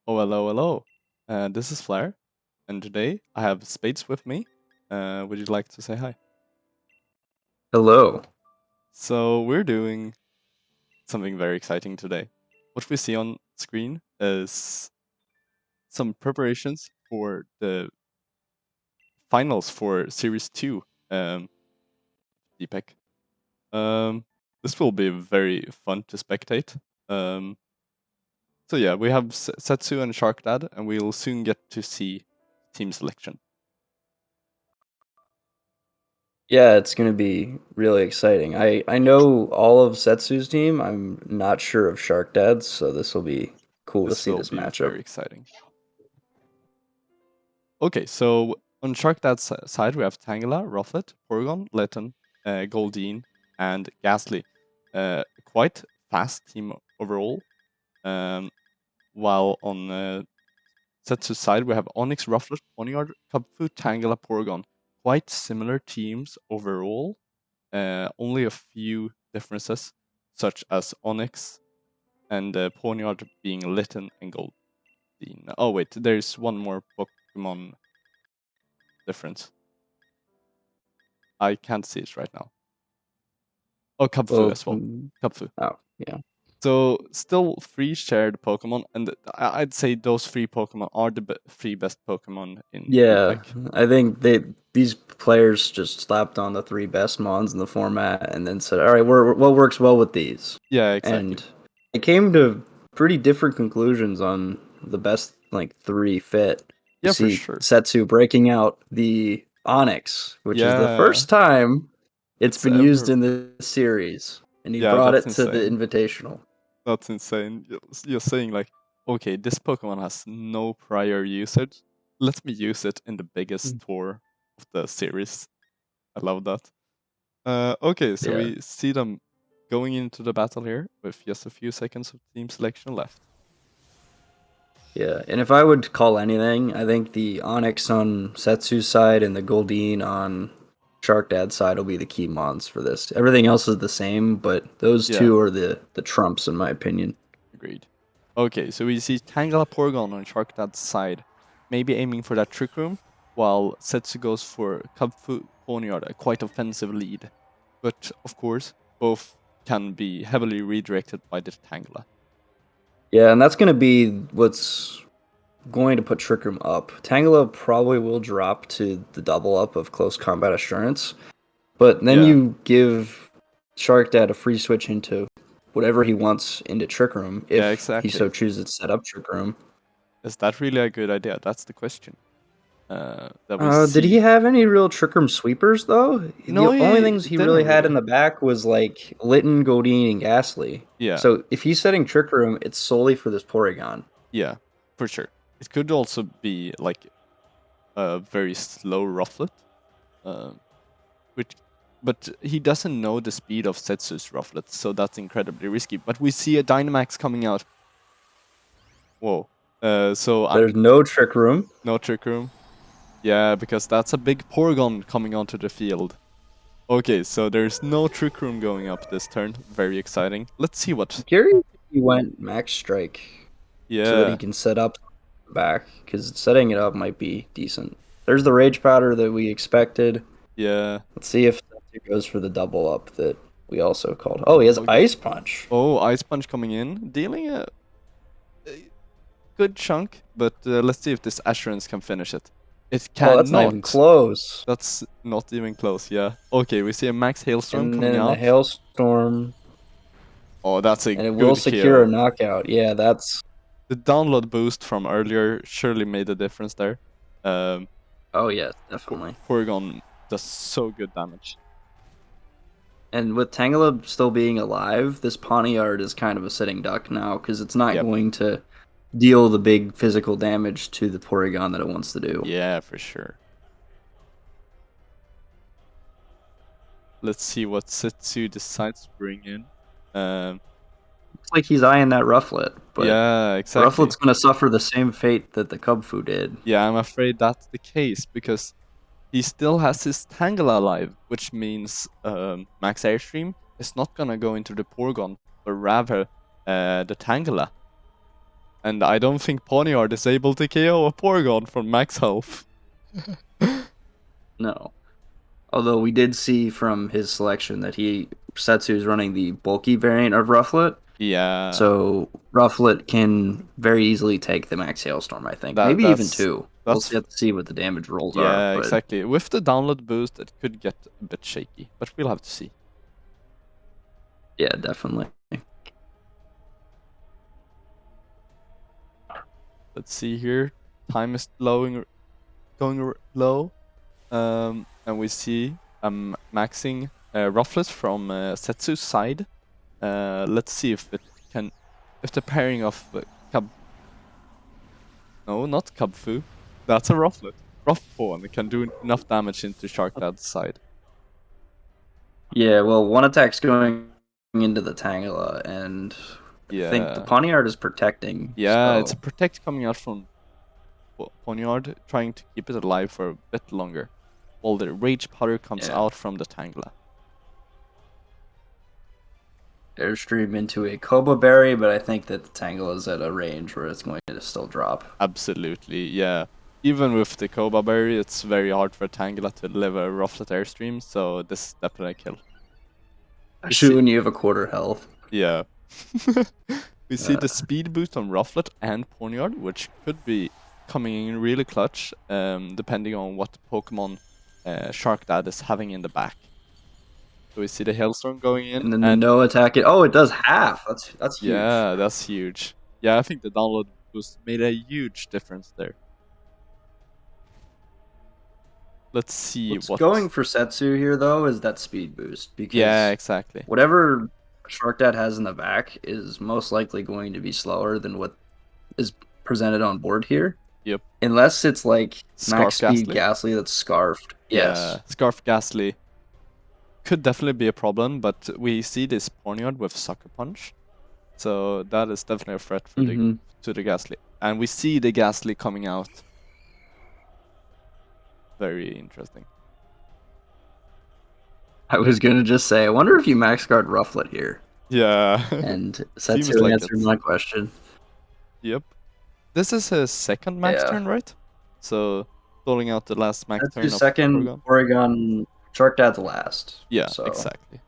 Oh, hello, hello. This is Flair, and today I have Spades with me. Would you like to say hi? Hello. So, we're doing something very exciting today. What we see on screen is some preparations for the finals for Series 2 DPéC. This will be very fun to spectate. So, yeah, we have Setsu and SharkDad, and we'll soon get to see team selection. Yeah, it's going to be really exciting. I know all of Setsu's team. I'm not sure of SharkDad's, so this will be cool to This see will this be matchup. very exciting. Okay, so on SharkDad's side, we have Tangela, Rufflet, Porygon, Letton, Goldeen, and Ghastly. Quite fast team overall. While on Setsu's side, we have Onyx, Rufflet, Ponyard, Cubfu, Tangela, Porygon. Quite similar teams overall. Only a few differences, such as Onyx and Ponyard being Litten and Goldeen. Oh wait, there's one more Pokemon difference. I can't see it right now. Oh, Cubfu Well, as well. Cubfu. oh, yeah. So still three shared Pokemon, and I'd say those three Pokemon are the three best Pokemon in Yeah, DPéC. I think these players just slapped on the three best mons in the format and then said, "All right, what works well with these?" Yeah, exactly. And they came to pretty different conclusions on the best like three fit. You Yeah, for see sure. Setsu breaking out the Onyx, which is the Yeah, first time it's it's been used ever. in the series, and he Yeah, brought that's it to the insane. Invitational. That's insane. You're saying like, okay, this Pokemon has no prior usage. Let me use it in the biggest tour of the series. I love that. Okay, so Yeah. we see them going into the battle here with just a few seconds of team selection left. Yeah, and if I would call anything, I think the Onyx on Setsu's side and the Goldeen on SharkDad's side will be the key mons for this. Everything else is the same, but those Yeah, two are the trumps in my opinion. agreed. Okay, so we see Tangela Porygon on SharkDad's side, maybe aiming for that Trick Room, while Setsu goes for Cubfu Ponyard, a quite offensive lead. But of course, both can be heavily redirected by the Tangela. Yeah, and that's going to be what's going to put Trick Room up. Tangela probably will drop to the double up of Close Combat Assurance, but then Yeah, you give SharkDad a free switch into whatever he wants into Trick Room yeah, if he so exactly. chooses to set up Trick Room. Is that really a good idea? That's the question that we Did he see. have any real Trick Room sweepers though? No, The only he things he didn't really had really. in the back was like Litten, Godin, and Ghastly. Yeah, So if he's setting Trick Room, it's solely for this Porygon. yeah, for sure. It could also be like a very slow Rufflet, uh, which, but he doesn't know the speed of Setsu's Rufflet, so that's incredibly risky. But we see a Dynamax coming out. Whoa. So There's no Trick Room. no Trick Room. Yeah, because that's a big Porygon coming onto the field. Okay, so there's no Trick Room going up this turn. Very exciting. Let's see what. Curious if he went Max Strike so that he Yeah, can set up back, because setting it up might be decent. There's the Rage Powder that we expected. yeah. Let's see if it goes for the double up that we also called. Oh, he has Okay. Ice Punch. Oh, Ice Punch coming in, dealing a good chunk, but let's see if this Assurance can finish it. It Oh, that's not even cannot. close. That's not even close, yeah. Okay, we see a Max Hailstorm And coming then the out. Hailstorm, Oh, that's a and it will good secure a KO. knockout. Yeah, that's. The download boost from earlier surely made a difference there. Um, Oh yes, definitely. Porygon does so good damage. And with Tangela still being alive, this Pawniard is kind of a sitting duck now because it's not Yep. going to deal the big physical damage to the Porygon that it wants to do. Yeah, for sure. Let's see what Setsu decides to bring in. Looks like he's eyeing that Rufflet, but Yeah, exactly. Rufflet's going to suffer the same fate that the Cubfu did. Yeah, I'm afraid that's the case because he still has his Tangela alive, which means Max Airstream is not gonna go into the Porygon, but rather the Tangela. And I don't think Ponyard is able to KO a Porygon from max health. No. Although we did see from his selection that Setsu is running the bulky variant of Rufflet. Yeah. So Rufflet can very easily take the max Hailstorm, I think. Maybe even That's two. We'll have to see what the damage rolls are. yeah, But exactly. With the download boost, it could get a bit shaky, but we'll have to see. yeah, definitely. Let's see here. Time is going low. And we see maxing Ruffles from Setsu's side. Let's see if the pairing of no, not Cubfu, that's a Rufflet. Rough Pawn can do enough damage into SharkDad's side. Yeah, well, one attack's going into the Tangela, and I think the Yeah. Poniard is protecting. Yeah, so. it's a protect coming out from Ponyard, trying to keep it alive for a bit longer, while the Rage Powder comes out from the Tangela. Airstream into a Koba Berry, but I think that the Tangela is at a range where it's going to still drop. Absolutely, yeah. Even with the Koba Berry, it's very hard for Tangela to deliver a Rufflet Airstream, so this is definitely a kill. Especially when you have a quarter health. Yeah. We see the speed boost on Rufflet and Ponyard, which could be coming in really clutch, depending on what Pokemon SharkDad is having in the back. So we see the Hailstorm going in. And then the no attack it. Oh, it does half. That's huge. Yeah, that's huge. Yeah, I think the download boost made a huge difference there. Let's see what's going for Setsu here though is that speed boost, because yeah, exactly. Whatever SharkDad has in the back is most likely going to be slower than what is presented on board here. Yep. Unless it's like Scarf max speed Ghastly that's scarfed. Yeah, Yes. Scarf Ghastly could definitely be a problem, but we see this Ponyard with Sucker Punch, so that is definitely a threat for to the Ghastly. And we see the Ghastly coming out. Very interesting. I was gonna just say, I wonder if you max guard Rufflet here. Yeah. And Setsu answered my question. Yep. This is his second max turn, right? So stalling out the last max turn of second Porygon, SharkDad's last. Yeah, so exactly.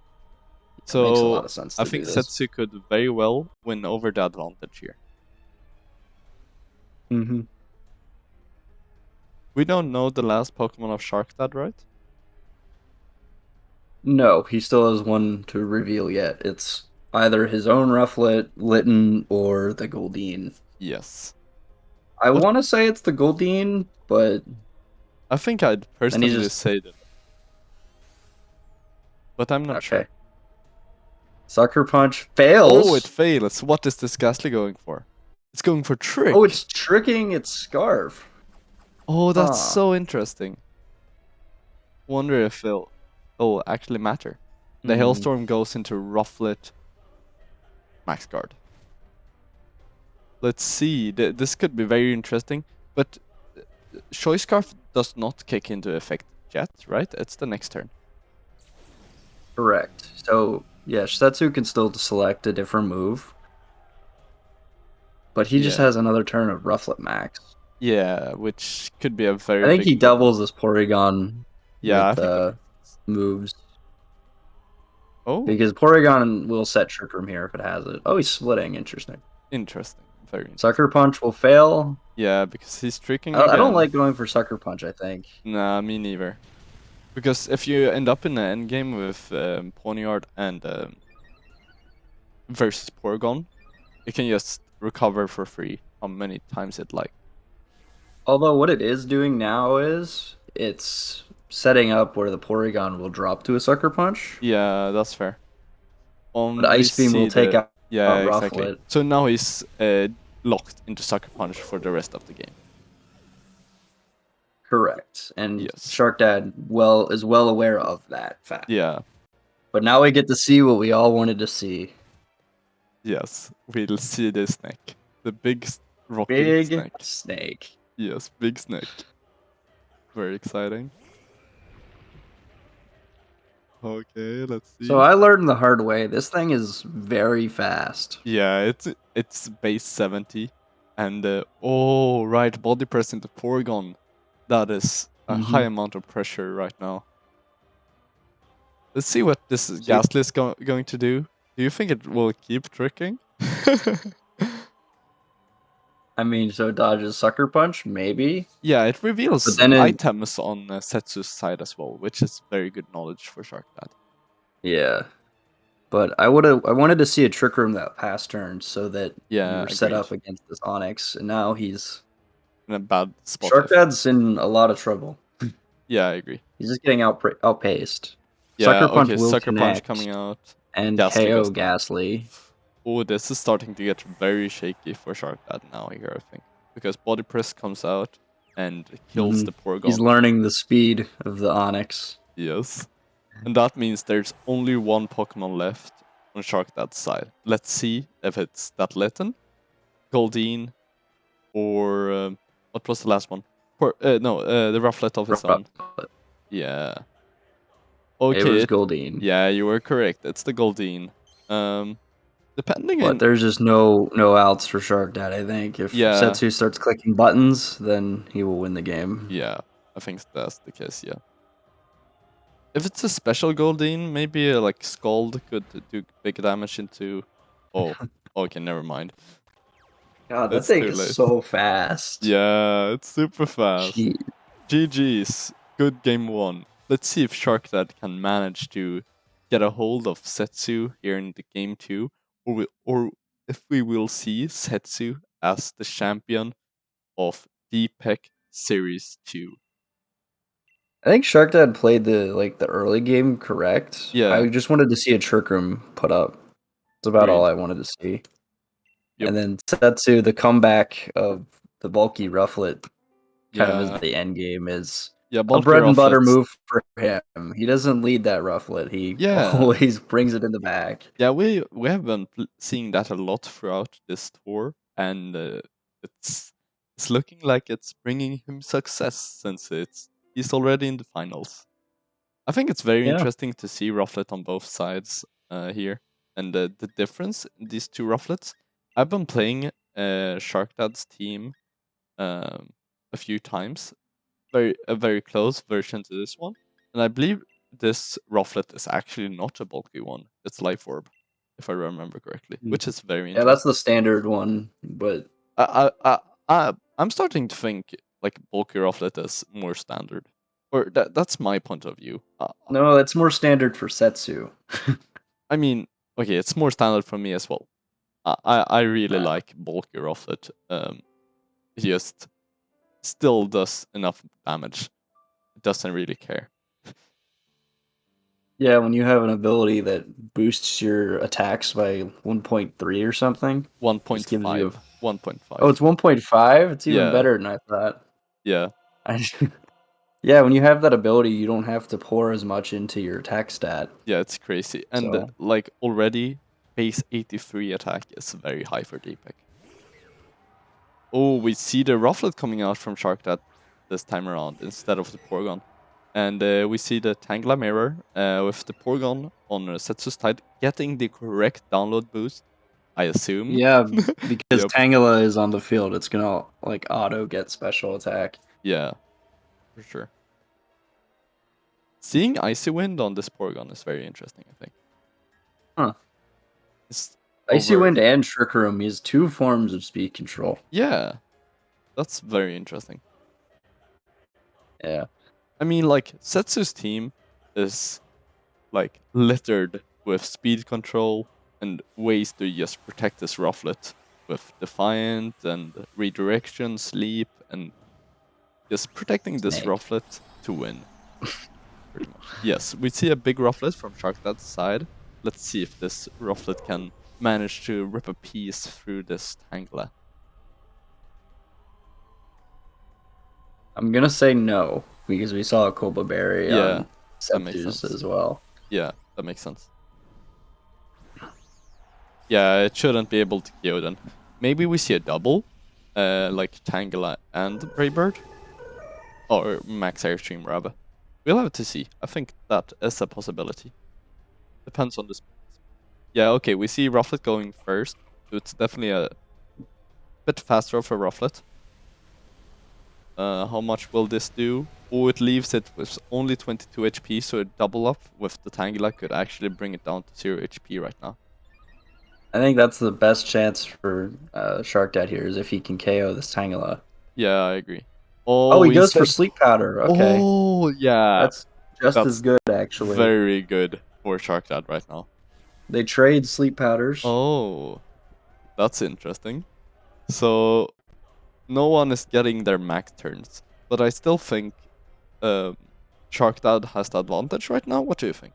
So makes a lot of sense. I think Setsu could very well win over the advantage here. We don't know the last Pokemon of SharkDad, right? No, he still has one to reveal yet. It's either his own Rufflet, Litten, or the Goldeen. Yes. I want to say it's the Goldeen, but I think I'd personally say that. But I'm not sure. Sucker Punch fails. Oh, it fails. What is this Ghastly going for? It's going for Trick. Oh, it's tricking its Scarf. Oh, that's so interesting. Wonder if it'll actually matter. The Hailstorm goes into Rufflet Max Guard. Let's see. This could be very interesting, but Choice Scarf does not kick into effect yet, right? It's the next turn. Correct. So, yeah, Setsu can still select a different move. But he just has another turn of Rufflet Max. Yeah, which could be a very I think he doubles his Porygon with moves. Oh. Because Porygon will set Trick Room here if it has it. Oh, he's splitting. Interesting. Interesting. Very interesting. Sucker Punch will fail. Yeah, because he's tricking I don't like going for Sucker Punch, I think. Nah, me neither. Because if you end up in the end game with Ponyard and versus Porygon, you can just recover for free how many times it like. Although what it is doing now is it's setting up where the Porygon will drop to a Sucker Punch. Yeah, that's fair. But Ice Beam will take out exactly. Rufflet. So now he's locked into Sucker Punch for the rest of the game. Correct. And SharkDad is well aware of that fact. Yeah. But now we get to see what we all wanted to see. Yes, we'll see the snake. The big rocking snake. Yes, big snake. Very exciting. Okay, let's see. So I learned the hard way. This thing is very fast. Yeah, it's base 70. And oh, right, body press into Porygon. That is a high amount of pressure right now. Let's see what this Ghastly is going to do. Do you think it will keep tricking? I mean, so it dodges Sucker Punch, maybe. Yeah, it But reveals then items on Setsu's side as well, which is very good knowledge for SharkDad. yeah. But I wanted to see a Trick Room that past turn so that you Yeah, were set agreed. up against this Onyx, and now he's In a bad spot. SharkDad's in a lot of trouble. Yeah, I agree. He's just getting outpaced. Yeah, Sucker Punch okay, will Sucker Punch connect coming out. and Ghastly KO goes down. Ghastly. Oh, this is starting to get very shaky for SharkDad now here, I think. Because Body Press comes out and kills the Porygon. He's learning the speed of the Onyx. Yes. And that means there's only one Pokemon left on SharkDad's side. Let's see if it's that Litten, Goldeen, or what was the last one? The Rufflet of his own. Yeah. Okay. It was Goldeen. Yeah, you were correct. It's the Goldeen. Depending But on... there's just no outs for SharkDad, I think. If Setsu starts clicking buttons, then he will win the game. Yeah, I think that's the case, yeah. If it's a special Goldeen, maybe like Scald could do big damage into... Oh, okay, never mind. God, that It's thing too is late. so fast. Yeah, it's super fast. Jeez. GG's. Good game 1. Let's see if SharkDad can manage to get a hold of Setsu here in the game 2, or if we will see Setsu as the champion of DPéC Series 2. I think SharkDad played the early game correct. Yeah. I just wanted to see a Trick Room put up. That's about all I wanted to see. Yep. And then Setsu, the comeback of the bulky Rufflet kind of is the end game, is a bread and butter move for him. He doesn't lead that Rufflet. He always brings it in the back. Yeah, we have been seeing that a lot throughout this tour, and it's looking like it's bringing him success since he's already in the finals. I think it's very interesting to see Rufflet on both sides here, and the difference in these two Rufflets. I've been playing SharkDad's team a few times, a very close version to this one, and I believe this Rufflet is actually not a bulky one. It's Life Orb, if I remember correctly, which is very interesting. Yeah, that's the standard one, but I'm starting to think like bulky Rufflet is more standard, or that's my point of view. No, it's more standard for Setsu. I mean, okay, it's more standard for me as well. I really like bulky Rufflet. He just still does enough damage. It doesn't really care. Yeah, when you have an ability that boosts your attacks by 1.3 or something. 1.5. 1.5. Oh, it's 1.5? It's even better than I thought. Yeah. Yeah, when you have that ability, you don't have to pour as much into your attack stat. Yeah, it's crazy. And like already, base 83 attack is very high for DPéC. Oh, we see the Rufflet coming out from SharkDad this time around instead of the Porygon. And we see the Tangela Mirror with the Porygon on Setsu's side getting the correct download boost, I assume. Yeah, because Tangela is on the field. It's going to like auto get special attack. Yeah, for sure. Seeing Icy Wind on this Porygon is very interesting, I think. Huh. Icy Wind and Trick Room is 2 forms of speed control. Yeah, that's very interesting. Yeah. I mean, like, Setsu's team is, like, littered with speed control and ways to just protect this Rufflet with Defiant and Redirection, Sleep, and just protecting this Rufflet to win. Pretty much. Yes, we see a big Rufflet from SharkDad's side. Let's see if this Rufflet can manage to rip a piece through this Tangela. I'm gonna say no, because we saw a Koba Berry on Setsu's as well. Yeah, that makes sense. Yeah, it shouldn't be able to KO then. Maybe we see a double, like Tangela and Braybird? Or Max Airstream, rather. We'll have to see. I think that is a possibility. Depends on the speed. Yeah, okay, we see Rufflet going first, so it's definitely a bit faster for Rufflet. How much will this do? Oh, it leaves it with only 22 HP, so a double up with the Tangela could actually bring it down to 0 HP right now. I think that's the best chance for SharkDad here is if he can KO this Tangela. Yeah, I agree. Oh, he goes for Sleep Powder. Okay. Oh, yeah. That's just as good, actually. Very good for SharkDad right now. They trade Sleep Powders. Oh, that's interesting. So, no one is getting their max turns, but I still think SharkDad has the advantage right now. What do you think?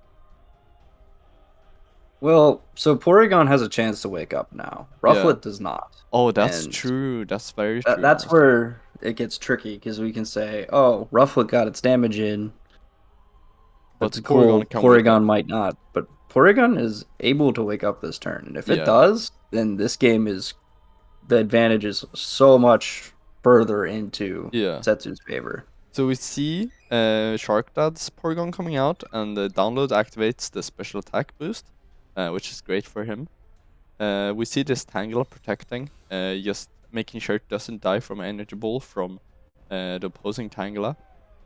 Well, so Porygon has a chance to wake up now. Rufflet does not. Oh, that's true. That's very true. That's where it gets tricky, because we can say, oh, Rufflet got its damage in. That's cool. Porygon might not. But Porygon is able to wake up this turn. And if it does, then this game is... the advantage is so much further into Setsu's favor. So we see SharkDad's Porygon coming out, and the download activates the special attack boost, which is great for him. We see this Tangela protecting, just making sure it doesn't die from Energy Ball from the opposing Tangela.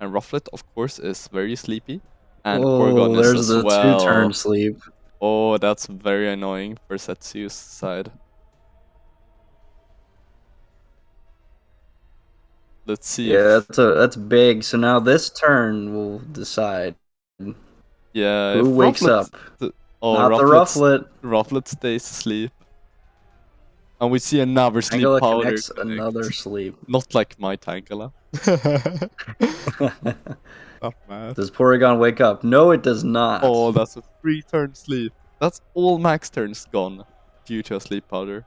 And Rufflet, of course, is very sleepy. And Porygon is as well. There's the 2-turn sleep. Oh, that's very annoying for Setsu's side. Let's see. Yeah, that's big. So now this turn will decide. Yeah, who wakes up. Not the Rufflet. Rufflet stays asleep. And we see another sleep powder connects another sleep. Not like my Tangela. Not mad. Does Porygon wake up? No, it does not. Oh, that's a 3-turn sleep. That's all max turns gone due to a sleep powder.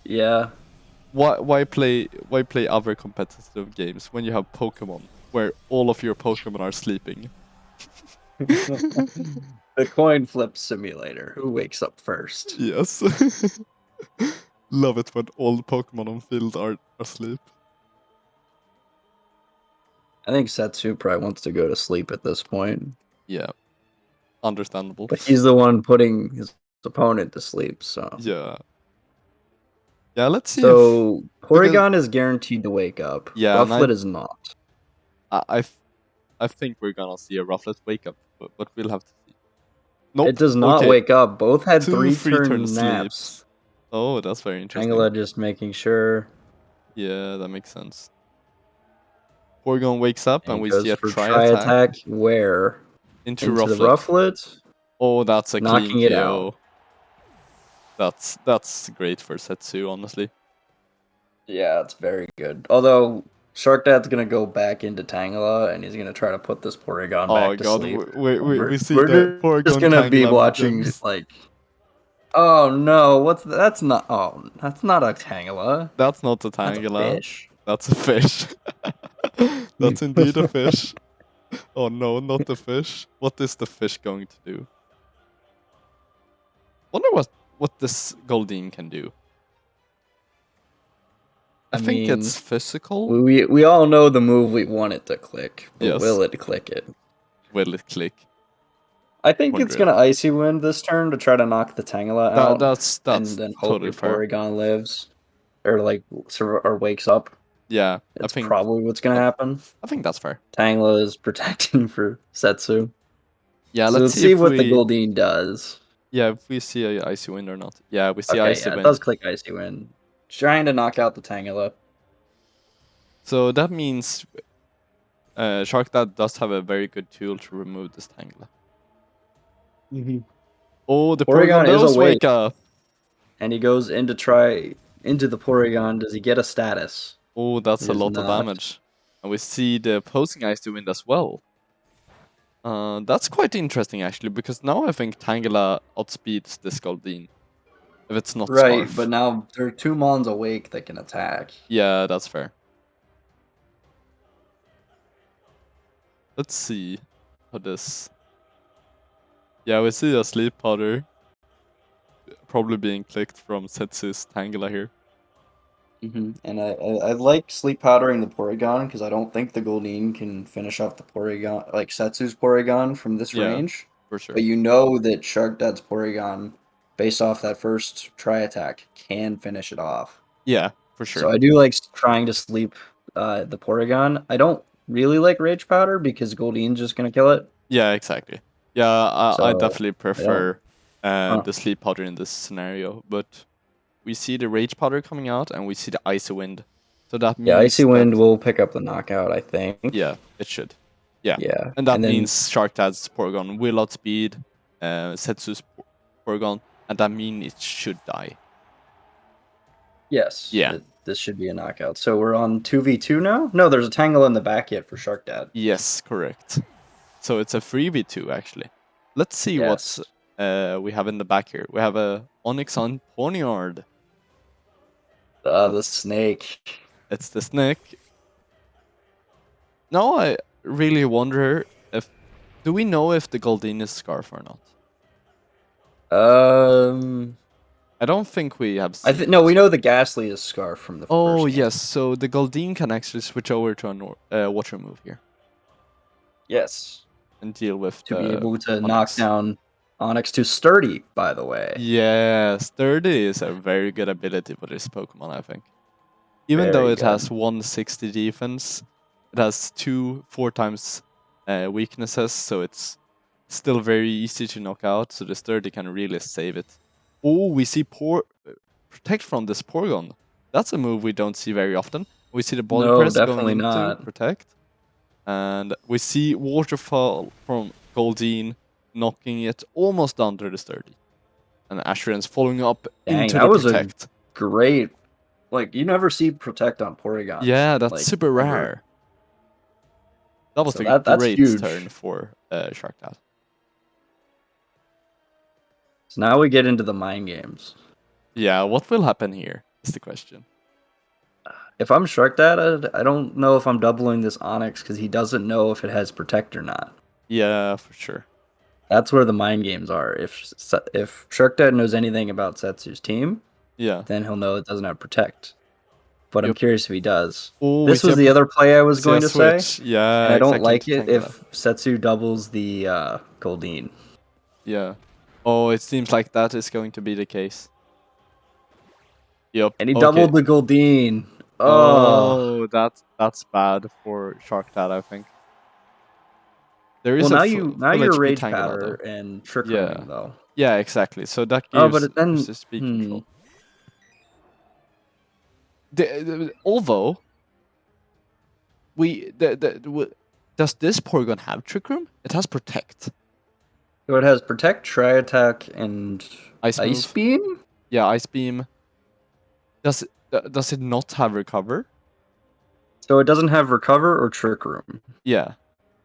Yeah. Why play other competitive games when you have Pokemon where all of your Pokemon are sleeping? The coin flip simulator. Who wakes up first? Yes. Love it when all the Pokemon on field are asleep. I think Setsu probably wants to go to sleep at this point. Yeah. Understandable. But he's the one putting his opponent to sleep, so... Yeah. Yeah, let's see. So, Porygon is guaranteed to wake up. Yeah, Rufflet is not. I think we're gonna see a Rufflet wake up, but we'll have to see. Nope. It does not wake up. Both had 3-turn naps. Sleeps. Oh, that's very interesting. Tangela just making sure. Yeah, that makes sense. Porygon wakes up and we see a tri attack. Where? Into the Rufflet. Oh, that's a knocking clean it KO. out. That's great for Setsu, honestly. Yeah, it's very good. Although SharkDad's gonna go back into Tangela and he's gonna try to put this Porygon back to sleep. We see the Porygon just gonna Tangela be watching like... Oh no, that's not a Tangela. That's not a Tangela. That's a fish. That's indeed a fish. Oh no, not the fish. What is the fish going to do? Wonder what this Goldeen can do. I think it's physical. We all know the move we want it to click, but will it click it? Will it click? I think it's gonna Icy Wind this turn to try to knock the Tangela out. That's and then hopefully Porygon lives, or wakes up. Yeah, I think probably what's gonna happen. I think that's fair. Tangela is protecting for Setsu. Yeah, so let's see what the Goldeen does. Yeah, if we see a Icy Wind or not. Yeah, we see Icy Wind. It does click Icy Wind. Trying to knock out the Tangela. So that means SharkDad does have a very good tool to remove this Tangela. Oh, the Porygon does wake up. And he goes in to try into the Porygon. Does he get a status? Oh, that's a lot of damage. And we see the opposing Icy Wind as well. That's quite interesting actually, because now I think Tangela outspeeds this Goldeen. If it's not Scarf. But now there are 2 Mons awake that can attack. Yeah, that's fair. Let's see how this... Yeah, we see a Sleep Powder probably being clicked from Setsu's Tangela here. And I like Sleep Powdering the Porygon because I don't think the Goldeen can finish off the Porygon, like Setsu's Porygon from this range. For sure. But you know that SharkDad's Porygon, based off that first tri-attack, can finish it off. Yeah, For sure. So I do like trying to sleep the Porygon. I don't really like Rage Powder because Goldine's just gonna kill it. Yeah, exactly. Yeah, I definitely prefer the Sleep Powder in this scenario, but we see the Rage Powder coming out, and we see the Icy Wind. So that means Icy Wind will pick up the knockout, I think. Yeah, it should. Yeah. Yeah. And that means SharkDad's Porygon will outspeed Setsu's Porygon, and that means it should die. Yes. Yeah. This should be a knockout. So we're on 2v2 now? No, there's a Tangle in the back yet for SharkDad. Yes, correct. So it's a 3v2 actually. Let's see what we have in the back here. We have a Onyx on Ponyard. The snake. It's the snake. Now I really wonder if... Do we know if the Goldeen is Scarf or not? I don't think we have seen No, we know the Ghastly is Scarf from the Oh, first game. yes. So the Goldeen can actually switch over to a Water move here. Yes. And deal with to be able to Onyx. knock down Onyx to Sturdy, by the way. Yeah, Sturdy is a very good ability for this Pokemon, I think. Even though it has 160 defense, it has 4 times weaknesses, so it's still very easy to knock out, so the Sturdy can really save it. Oh, we see Protect from this Porygon. That's a move we don't see very often. We see the Body Press going into Protect. And we see Waterfall from Goldeen knocking it almost down to the Sturdy. And Asheron's following up into the Protect. A great... Like, you never see Protect on Porygon. Yeah, that's super rare. That was a great turn for SharkDad. So now we get into the mind games. Yeah, what will happen here is the question. If I'm SharkDad, I don't know if I'm doubling this Onyx because he doesn't know if it has Protect or not. Yeah, for sure. That's where the mind games are. If SharkDad knows anything about Setsu's team, then he'll know it doesn't have Protect. But I'm curious if he does. This was the other play I was going to say. Yeah, and I don't like it if Setsu doubles the Goldeen. Yeah. Oh, it seems like that is going to be the case. Yep. And he doubled the Goldeen. Oh, that's bad for SharkDad, I think. There is now you're Rage Powder and Trick Room though. Yeah, exactly. So that gives the speed control. Although does this Porygon have Trick Room? It has Protect. So it has Protect, Tri Attack, and Ice Beam. Yeah, Ice Beam. Does it not have Recover? So it doesn't have Recover or Trick Room. Yeah,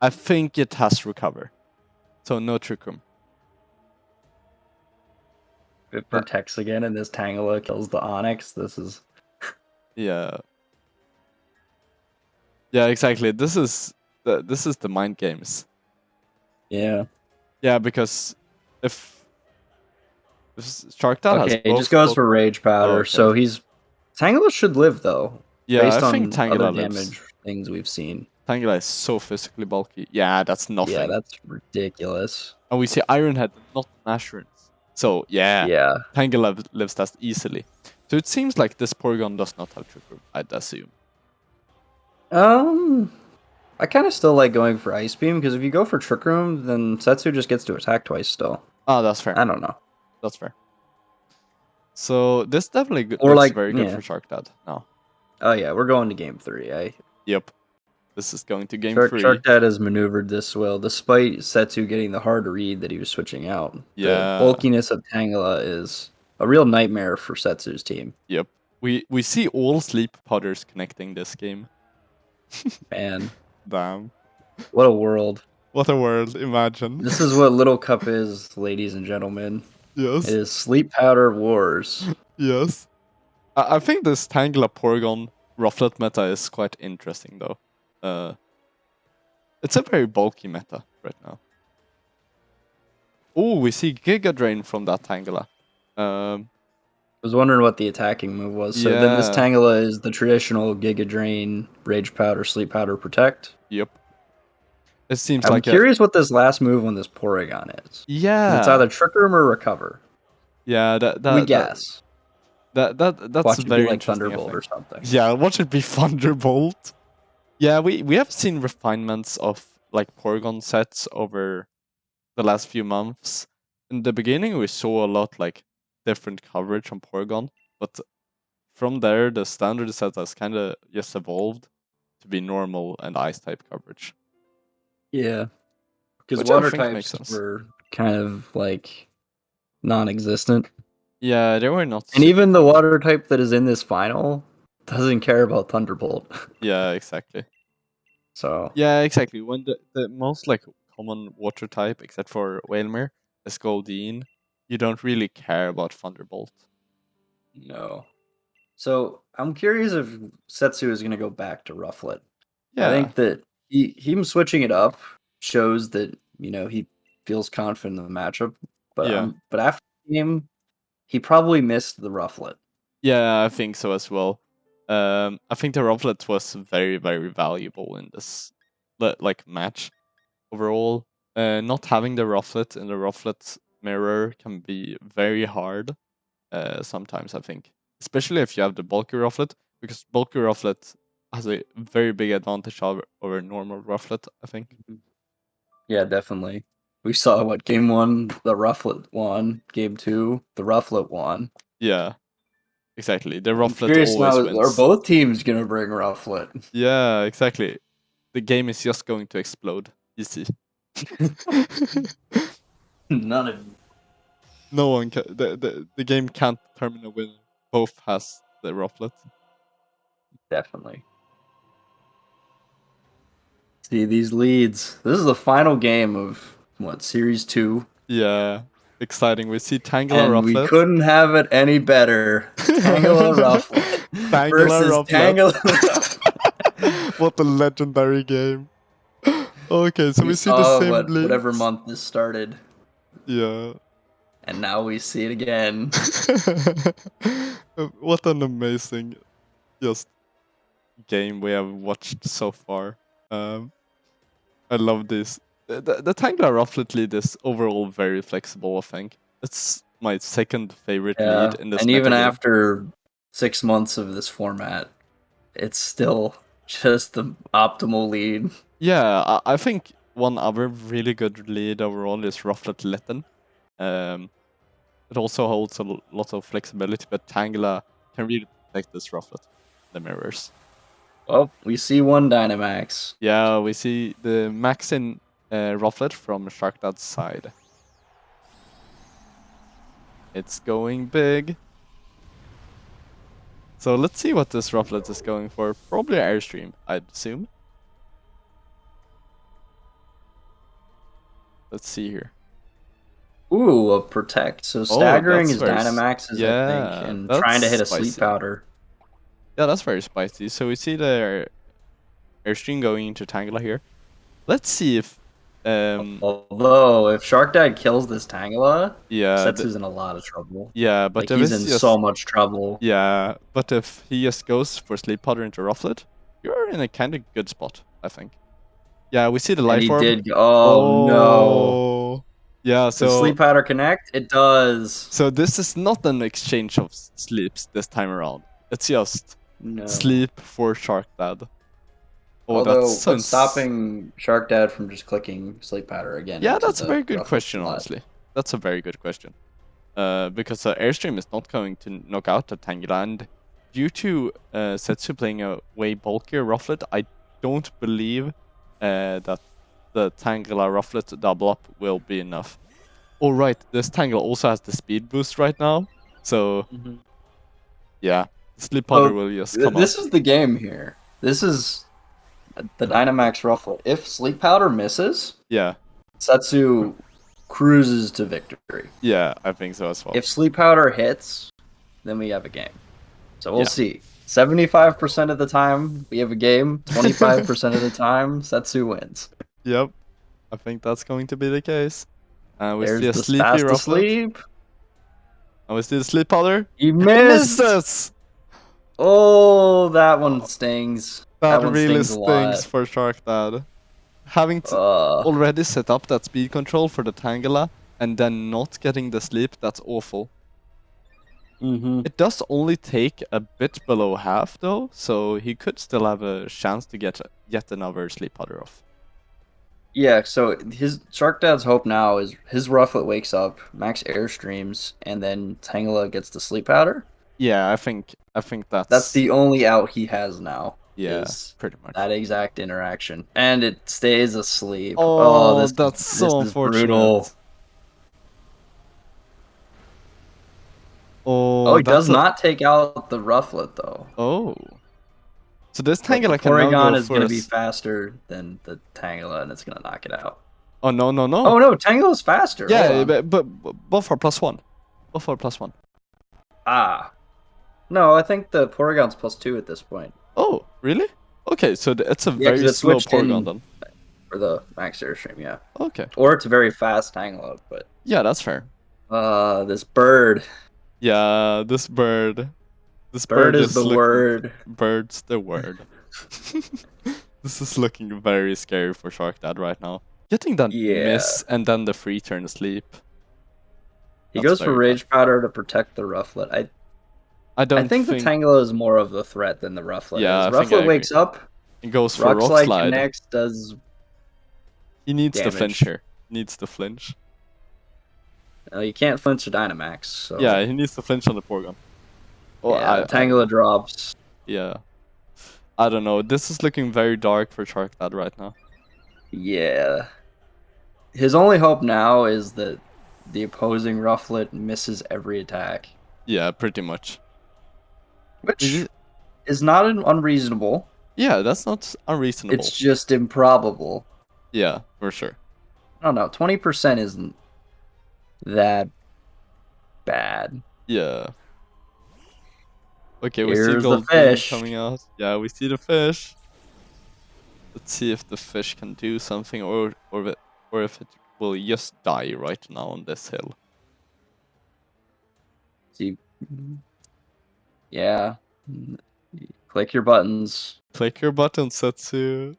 I think it has Recover. So no Trick Room. It protects again, and this Tangela kills the Onyx. This is. Yeah. Yeah, exactly. This is the mind games. Yeah. Yeah, because if SharkDad has he just goes for Rage Powder, so he's Tangela should live though. Yeah, based I think on Tangela other damage things we've seen. Tangela is so physically bulky. Yeah, that's nothing. Yeah, that's ridiculous. And we see Iron Head, not Assurance. So yeah, Tangela lives that easily. So it seems like this Porygon does not have Trick Room, I'd assume. I kind of still like going for Ice Beam, because if you go for Trick Room, then Setsu just gets to attack twice still. Oh, that's fair. I don't know. That's fair. So this definitely looks very good for SharkDad now. Oh yeah, we're going to game 3. Yep. This is going to game 3. SharkDad has maneuvered this well, despite Setsu getting the hard read that he was switching out. Yeah. The bulkiness of Tangela is a real nightmare for Setsu's team. Yep. We see all Sleep Powders connecting this game. Man. Damn. What a world. What a world, imagine. This is what Little Cup is, ladies and gentlemen. Yes. It is Sleep Powder Wars. Yes. I think this Tangela Porygon Rufflet meta is quite interesting though. It's a very bulky meta right now. Oh, we see Giga Drain from that Tangela. I was wondering what the attacking move was. So then this Tangela is the traditional Giga Drain, Rage Powder, Sleep Powder, Protect. Yep. It seems I'm curious what this last move on this Porygon is. Yeah. It's either Trick Room or Recover. Yeah, we guess. That's Watch it be very like interesting, I Thunderbolt or think. something. Yeah, watch it be Thunderbolt. Yeah, we have seen refinements of like Porygon sets over the last few months. In the beginning, we saw a lot like different coverage on Porygon, but from there, the standard set has kind of just evolved to be normal and ice type coverage. Yeah, because Which I water think makes types sense. were kind of like non-existent. Yeah, they were not. And even the water type that is in this final doesn't care about Thunderbolt. Yeah, exactly. So Yeah, exactly. When the most like common water type, except for Whalmer, is Goldeen, you don't really care about Thunderbolt. no. So I'm curious if Setsu is going to go back to Rufflet. I Yeah, think that him switching it up shows that he feels confident in the matchup. yeah, But after the game, he probably missed the Rufflet. yeah. I think so as well. I think the Rufflet was very, very valuable in this like match overall. Not having the Rufflet in the Rufflet mirror can be very hard. Sometimes I think, especially if you have the bulky Rufflet, because bulky Rufflet has a very big advantage over normal Rufflet, I think. Yeah, definitely. We saw what game 1 the Rufflet won, game 2 the Rufflet won. Yeah, exactly. The I'm Rufflet curious now, always are wins. both teams gonna bring Rufflet? Yeah, exactly. The game is just going to explode. Easy. None of you. No one can. The game can't determine a winner. Both has the Rufflet. Definitely. See these leads. This is the final game of what, series 2? Yeah, exciting. We see Tangela And we Rufflet. couldn't have it any better. Tangela Rufflet Tangela versus Rufflet. Tangela Rufflet. What a legendary game. Okay, so We we see the saw same whatever leads. month this started, Yeah. and now we see it again. What an amazing just game we have watched so far. I love this. The Tangela Rufflet lead is overall very flexible, I think. It's my second favorite lead Yeah, in this and even metagame. after 6 months of this format, it's still just the optimal lead. Yeah, I think one other really good lead overall is Rufflet Litten. It also holds a lot of flexibility, but Tangela can really protect this Rufflet, the mirrors. Well, we see one Dynamax. Yeah, we see the max in Rufflet from SharkDad's side. It's going big. So let's see what this Rufflet is going for. Probably Airstream, I'd assume. Let's see here. Ooh, a Protect. So Oh, staggering that's his very... Dynamaxes, I think, Yeah, and that's trying to hit a Sleep spicy. Powder. Yeah, that's very spicy. So we see the Airstream going into Tangela here. Let's see if... Although, if SharkDad kills this Tangela, yeah, Setsu's in a lot of trouble. yeah, but Like, if he's it's in so just... much trouble. Yeah, but if he just goes for Sleep Powder into Rufflet, you're in a kind of good spot, I think. Yeah, we see the And Life he Orb. did. Oh, no. Oh, yeah. Does Sleep Powder connect? It does. So this is not an exchange of sleeps this time around. It's just No. sleep for SharkDad. Oh, that's Although, so what's stopping SharkDad from just clicking Sleep Powder again yeah, into that's a the very good Rufflet question, slot? honestly. That's a very good question. Because Airstream is not going to knock out the Tangela, and due to Setsu playing a way bulkier Rufflet, I don't believe that the Tangela Rufflet double up will be enough. Oh right, this Tangela also has the speed boost right now, so yeah, Sleep Powder will just come This out. is the game here. This is the Dynamax Rufflet. If Sleep Powder misses, Yeah, Setsu cruises to victory. yeah, I think so as well. If Sleep Powder hits, then we have a game. So we'll Yeah. see. 75% of the time we have a game. 25% of the time Setsu wins. Yep, I think that's going to be the case. We There's see a the sleepy fast Rufflet. asleep. And we see the Sleep Powder. He And he missed. misses! Oh, that one Oh, stings. that One really stings a lot. stings for SharkDad. Having already set up that speed control for the Tangela and then not getting the sleep, that's awful. It does only take a bit below half though, so he could still have a chance to get yet another sleep powder off. Yeah, so his SharkDad's hope now is his Rufflet wakes up, Max airstreams, and then Tangela gets the sleep powder. Yeah, I think That's the only out he has now. Yeah, is pretty much that exact interaction, and it stays asleep. Oh, This that's so is brutal. unfortunate. Oh, he does not take out the Rufflet though. Oh. So this But the Tangela can now go Porygon is going to be first. faster than the Tangela, and it's going to knock it out. Oh, no. Oh, no, Tangela's faster. Yeah, but both are +1. Both are +1. Ah. No, I think the Porygon's +2 at this point. Oh, really? Okay, so it's a very slow Porygon then. For the Max Airstream, yeah. Okay. Or it's a very fast Tangela, but... Yeah, that's fair. This bird. Yeah, this bird. This bird is the word. Bird's the word. This is looking very scary for SharkDad right now. Getting that miss and then the free turn asleep. He goes for Rage Powder to protect the Rufflet. I think the Tangela is more of the threat than the Rufflet. Yeah, Rufflet wakes up. It goes for Rock Slide. Connects, does. He needs to flinch here. Needs to flinch. You can't flinch a Dynamax. So. Yeah, he needs to flinch on the Porygon. Oh, yeah, Tangela drops. Yeah. I don't know. This is looking very dark for SharkDad right now. Yeah. His only hope now is that the opposing Rufflet misses every attack. Yeah, pretty much. Which is not unreasonable. Yeah, that's not unreasonable. It's just improbable. Yeah, for sure. I don't know. 20% isn't that bad. Yeah. Okay, Here's we see the fish coming out. Yeah, we see the fish. Let's see if the fish can do something, or if it will just die right now on this hill. See, yeah. Click your buttons. Click your buttons, Setsu.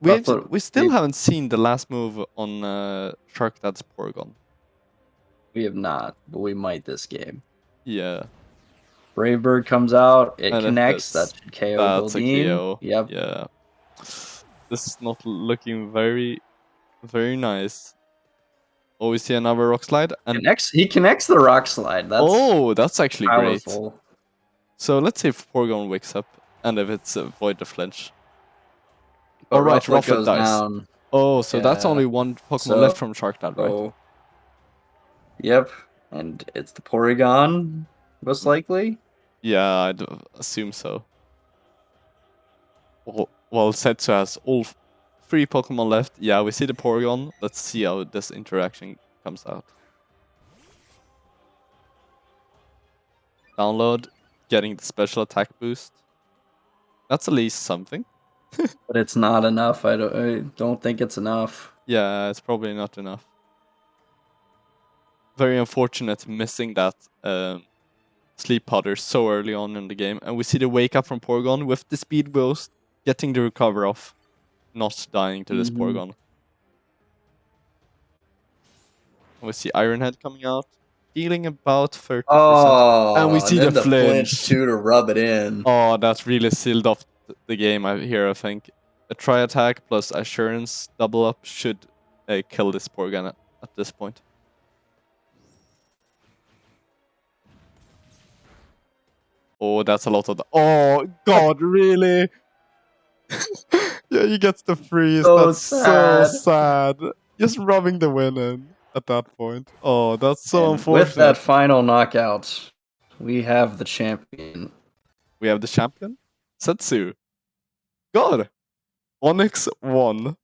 We still haven't seen the last move on SharkDad's Porygon. We have not, but we might this game. Yeah. Brave Bird comes out. It connects. That should KO Goldeen. Yep. Yeah. This is not looking very, very nice. Oh, we see another Rock Slide. And he connects the Rock Slide. That's actually powerful. Great. So let's see if Porygon wakes up and if it's avoid the flinch. Alright, Rufflet dies. Down. Oh, so that's only one Pokemon left from SharkDad, right? Yep. And it's the Porygon, most likely? Yeah, I'd assume so. Well, Setsu has all 3 Pokemon left. Yeah, we see the Porygon. Let's see how this interaction comes out. Download, getting the special attack boost. That's at least something. But it's not enough. I don't think it's enough. Yeah, it's probably not enough. Very unfortunate missing that sleep powder so early on in the game. And we see the wake up from Porygon with the speed boost, getting the recover off, not dying to this Porygon. And we see Iron Head coming out, dealing about 30%. And we see the flinch too to rub it in. Oh, that's really sealed off the game here, I think. A Tri-Attack plus Assurance double up should kill this Porygon at this point. Oh, that's a lot of oh, God, really? Yeah, he gets the freeze. That's so sad. Just rubbing the win in at that point. Oh, that's so unfortunate. With that final knockout, we have the champion. We have the champion? Setsu. God. Onix won.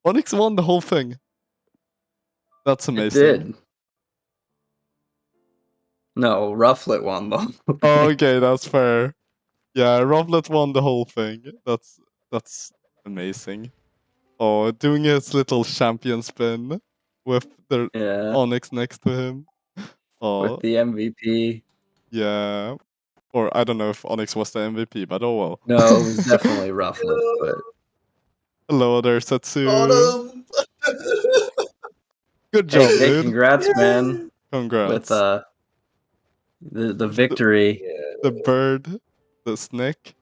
Onix won the whole thing. That's amazing. It did. No, Rufflet won though. Okay, that's fair. Yeah, Rufflet won the whole thing. That's amazing. Oh, doing his little champion spin with the Onix next to him. Oh, with the MVP. Yeah. Or I don't know if Onix was the MVP, but oh well. No, it was definitely Rufflet, but... Hello there, Setsu. Good job, hey, dude. congrats, man. Congrats. With the victory. The bird, the snake,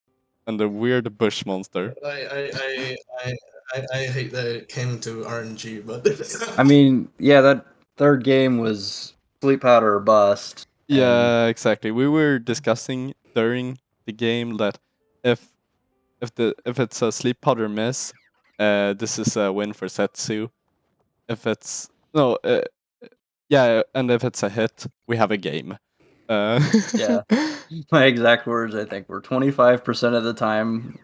and the weird bush monster. I hate that it came to RNG, but I mean, yeah, that third game was sleep powder or bust. Yeah, exactly. We were discussing during the game that if it's a sleep powder miss, this is a win for Setsu. If it's no, yeah, and if it's a hit, we have a game. Yeah, my exact words I think were 25% of the time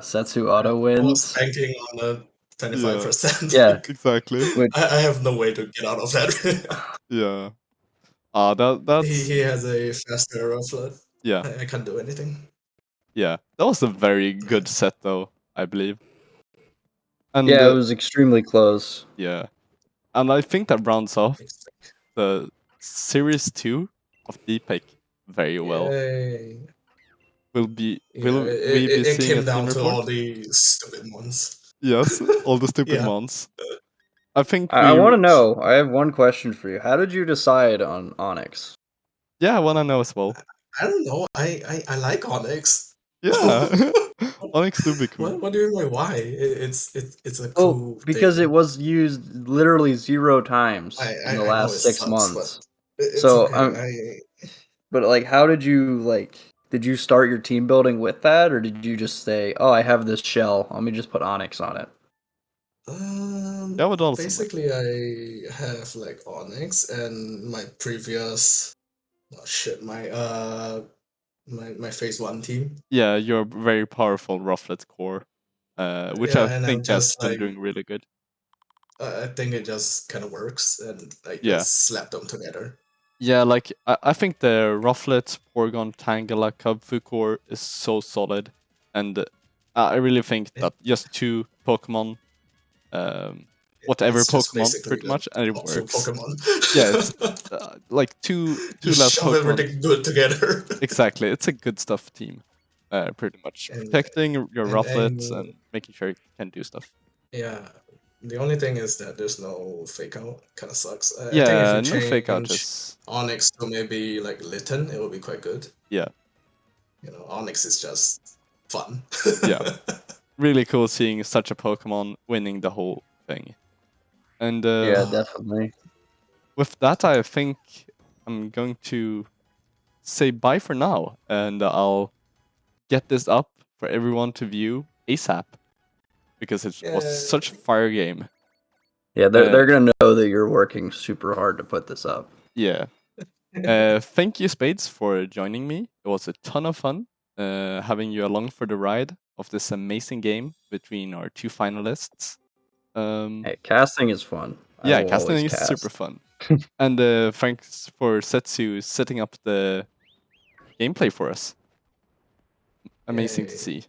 Setsu auto wins. I was banking on the 25%. Yeah, exactly. I have no way to get out of that. Yeah. That's he has a faster rufflet. yeah. I can't do anything. Yeah, that was a very good set, though, I believe. And yeah, it was extremely close. Yeah, and I think that rounds off the series 2 of DPéC very well. Yay. Will we it be seeing a came team down to report? all the stupid ones. Yes, all the stupid Yeah. mons. I think I want to know. I have one question for you. How did you decide on Onyx? Yeah, I want to know as well. I don't know. I like Onyx. Yeah, Onyx do be cool. What do you mean by why? It's a cool because thing. it was used literally 0 times in the last 6 months. So okay. but like, how did you like? Did you start your team building with that, or did you just say, "Oh, I have this shell. Let me just put Onyx on it"? Yeah, what else? Basically, I have like Onyx and my previous, my phase 1 team. Yeah, your very powerful Rufflet core, which I and I'm think has just been like, doing really good. I think it just kind of works, and I Yeah. just slap them together. Yeah, like I think the Rufflet, Porygon, Tangela, Cubfu core is so solid, and I really think that just 2 Pokemon, whatever It's just Pokemon, basically pretty the much, and it top 2 works. Pokemon. Yeah, it's like two You less shove Pokemon. everything good together. Exactly, it's a good stuff team, pretty much protecting your Rufflets and making sure it can do stuff. Yeah, the only thing is that there's no fake out. Kind of sucks. I think Yeah, if you no fake out change is Onyx to maybe like Litten, it would be quite good. yeah. You know, Onyx is just fun. Yeah, really cool seeing such a Pokemon winning the whole thing. And Yeah, definitely. with that, I think I'm going to say bye for now, and I'll get this up for everyone to view ASAP because it was such a fire game. Yeah, they're gonna know that you're working super hard to put this up. Yeah. Thank you, Spades, for joining me. It was a ton of fun having you along for the ride of this amazing game between our 2 finalists. Hey, casting is fun. Yeah, I will casting always is cast. super fun. And thanks for Setsu setting up the gameplay for us. Amazing to see.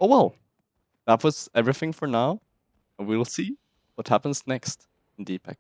Oh well, that was everything for now. And we'll see what happens next in DPéC.